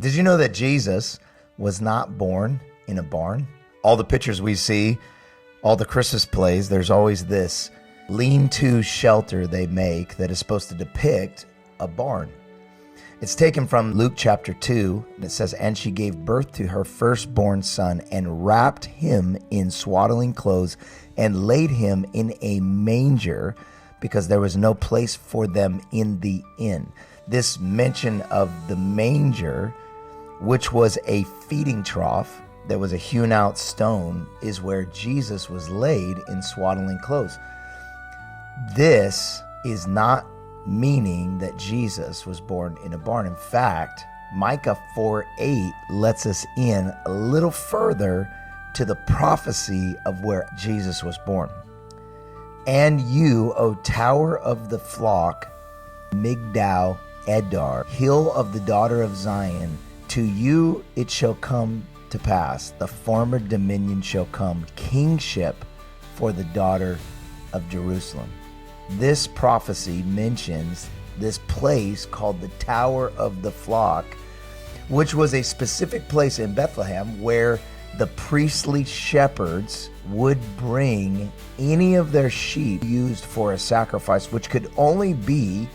Did you know that Jesus was not born in a barn? All the pictures we see, all the Christmas plays, there's always this lean-to shelter they make that is supposed to depict a barn. It's taken from Luke chapter 2, and it says, "And she gave birth to her firstborn son and wrapped him in swaddling clothes and laid him in a manger because there was no place for them in the inn." This mention of the manger, which was a feeding trough that was a hewn out stone, is where Jesus was laid in swaddling clothes. This is not meaning that Jesus was born in a barn. In fact, Micah 4:8 lets us in a little further to the prophecy of where Jesus was born. "And you, O tower of the flock, Migdal Eder, hill of the daughter of Zion, to you it shall come to pass, the former dominion shall come, kingship for the daughter of Jerusalem." This prophecy mentions this place called the Tower of the Flock, which was a specific place in Bethlehem where the priestly shepherds would bring any of their sheep used for a sacrifice, which could only be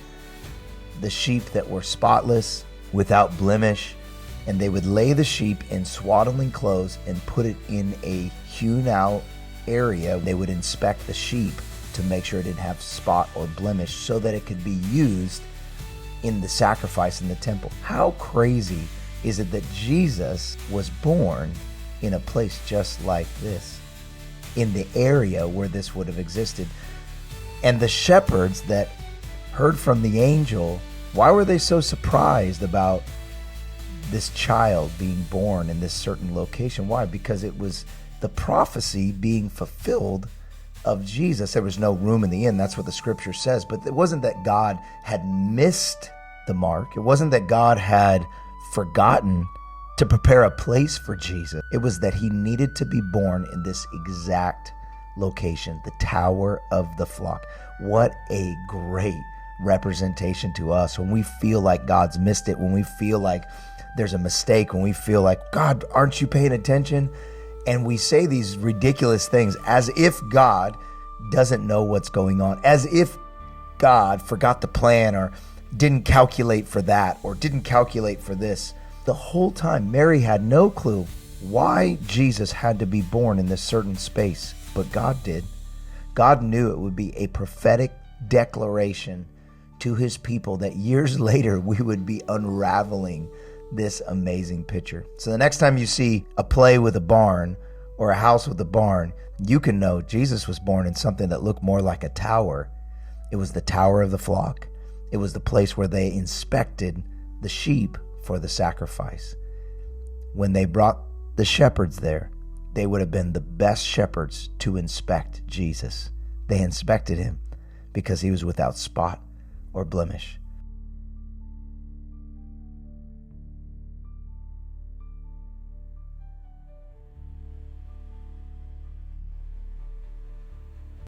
the sheep that were spotless, without blemish, and they would lay the sheep in swaddling clothes and put it in a hewn out area. They would inspect the sheep to make sure it didn't have spot or blemish so that it could be used in the sacrifice in the temple. How crazy is it that Jesus was born in a place just like this, in the area where this would have existed? And the shepherds that heard from the angel, why were they so surprised about this child being born in this certain location? Why? Because it was the prophecy being fulfilled of Jesus. There was no room in the inn. That's what the scripture says. But it wasn't that God had missed the mark. It wasn't that God had forgotten to prepare a place for Jesus. It was that he needed to be born in this exact location, the Tower of the Flock. What a great representation to us when we feel like God's missed it, when we feel like there's a mistake, when we feel like, "God, aren't you paying attention?" And we say these ridiculous things as if God doesn't know what's going on, as if God forgot the plan or didn't calculate for that or didn't calculate for this. The whole time, Mary had no clue why Jesus had to be born in this certain space, but God did. God knew it would be a prophetic declaration to his people that years later we would be unraveling this amazing picture. So the next time you see a play with a barn or a house with a barn, you can know Jesus was born in something that looked more like a tower. It was the Tower of the Flock. It was the place where they inspected the sheep for the sacrifice. When they brought the shepherds there, they would have been the best shepherds to inspect Jesus. They inspected him because he was without spot or blemish.